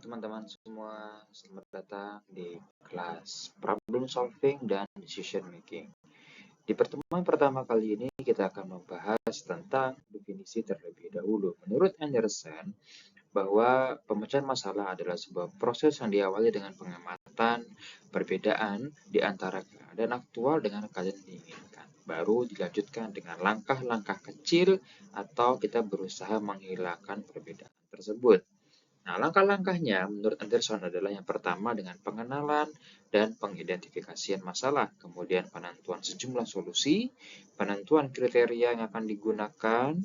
teman-teman semua, selamat datang di kelas Problem Solving dan Decision Making. Di pertemuan pertama kali ini kita akan membahas tentang definisi terlebih dahulu. Menurut Anderson, bahwa pemecahan masalah adalah sebuah proses yang diawali dengan pengamatan perbedaan di antara keadaan aktual dengan keadaan diinginkan. Baru dilanjutkan dengan langkah-langkah kecil atau kita berusaha menghilangkan perbedaan tersebut. Nah, langkah-langkahnya menurut Anderson adalah yang pertama dengan pengenalan dan pengidentifikasian masalah, kemudian penentuan sejumlah solusi, penentuan kriteria yang akan digunakan,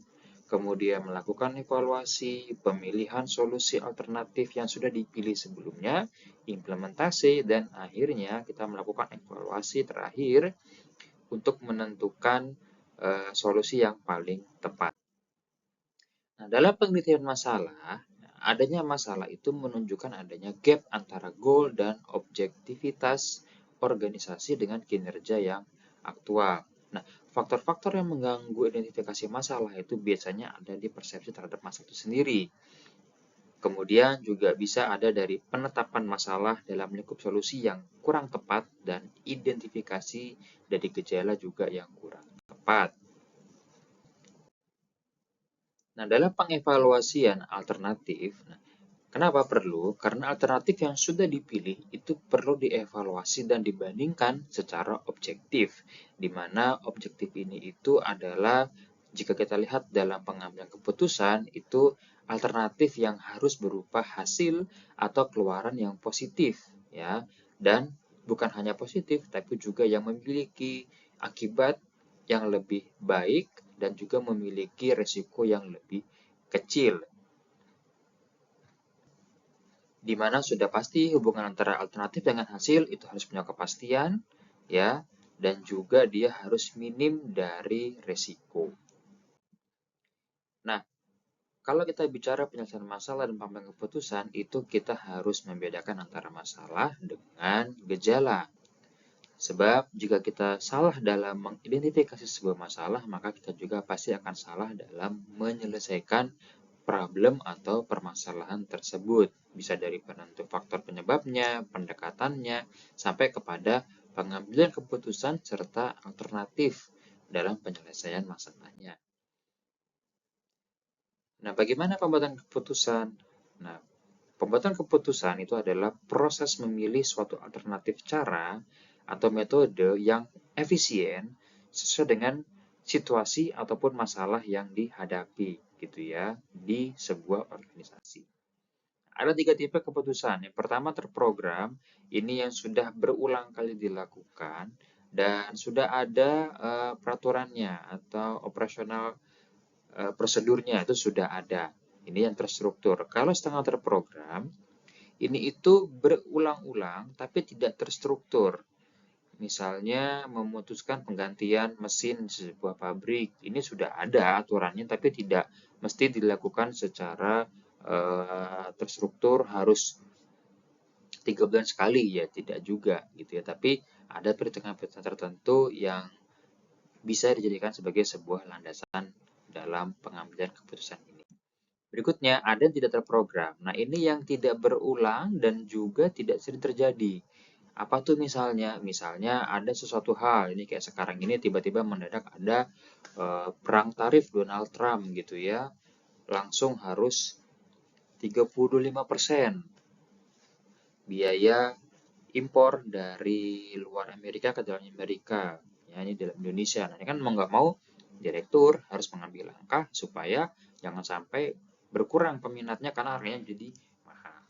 kemudian melakukan evaluasi, pemilihan solusi alternatif yang sudah dipilih sebelumnya, implementasi, dan akhirnya kita melakukan evaluasi terakhir untuk menentukan solusi yang paling tepat. Nah, dalam penelitian masalah, adanya masalah itu menunjukkan adanya gap antara goal dan objektivitas organisasi dengan kinerja yang aktual. Nah, faktor-faktor yang mengganggu identifikasi masalah itu biasanya ada di persepsi terhadap masalah itu sendiri. Kemudian juga bisa ada dari penetapan masalah dalam lingkup solusi yang kurang tepat dan identifikasi dari gejala juga yang kurang tepat. Nah, dalam pengevaluasian alternatif, kenapa perlu? Karena alternatif yang sudah dipilih itu perlu dievaluasi dan dibandingkan secara objektif, di mana objektif ini itu adalah jika kita lihat dalam pengambilan keputusan itu alternatif yang harus berupa hasil atau keluaran yang positif, ya, dan bukan hanya positif tapi juga yang memiliki akibat yang lebih baik dan juga memiliki resiko yang lebih kecil, di mana sudah pasti hubungan antara alternatif dengan hasil itu harus punya kepastian, ya, dan juga dia harus minim dari resiko. Nah, kalau kita bicara penyelesaian masalah dan pengambilan keputusan, itu kita harus membedakan antara masalah dengan gejala. Sebab jika kita salah dalam mengidentifikasi sebuah masalah, maka kita juga pasti akan salah dalam menyelesaikan problem atau permasalahan tersebut. Bisa dari penentu faktor penyebabnya, pendekatannya, sampai kepada pengambilan keputusan serta alternatif dalam penyelesaian masalahnya. Nah, bagaimana pembuatan keputusan? Nah, pembuatan keputusan itu adalah proses memilih suatu alternatif cara atau metode yang efisien sesuai dengan situasi ataupun masalah yang dihadapi gitu ya di sebuah organisasi. Ada 3 tipe keputusan. Yang pertama terprogram, ini yang sudah berulang kali dilakukan dan sudah ada peraturannya atau operasional prosedurnya itu sudah ada. Ini yang terstruktur. Kalau setengah terprogram, ini itu berulang-ulang tapi tidak terstruktur. Misalnya memutuskan penggantian mesin sebuah pabrik, ini sudah ada aturannya tapi tidak mesti dilakukan secara terstruktur harus 3 bulan sekali, ya tidak juga gitu ya. Tapi ada perhitungan-perhitungan tertentu yang bisa dijadikan sebagai sebuah landasan dalam pengambilan keputusan ini. Berikutnya, ada yang tidak terprogram. Nah, ini yang tidak berulang dan juga tidak sering terjadi. Apa tuh misalnya? Misalnya ada sesuatu hal, ini kayak sekarang ini tiba-tiba mendadak ada perang tarif Donald Trump gitu ya. Langsung harus 35% biaya impor dari luar Amerika ke dalam Amerika. Ya, ini dalam Indonesia. Nah, ini kan mau nggak mau direktur harus mengambil langkah supaya jangan sampai berkurang peminatnya karena harganya jadi mahal.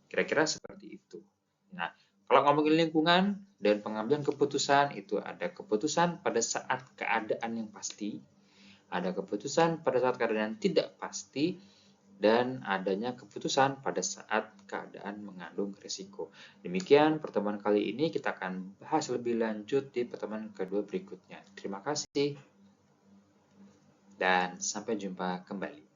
Kira-kira seperti itu. Nah, kalau ngomongin lingkungan dan pengambilan keputusan, itu ada keputusan pada saat keadaan yang pasti, ada keputusan pada saat keadaan yang tidak pasti, dan adanya keputusan pada saat keadaan mengandung risiko. Demikian pertemuan kali ini, kita akan bahas lebih lanjut di pertemuan kedua berikutnya. Terima kasih dan sampai jumpa kembali.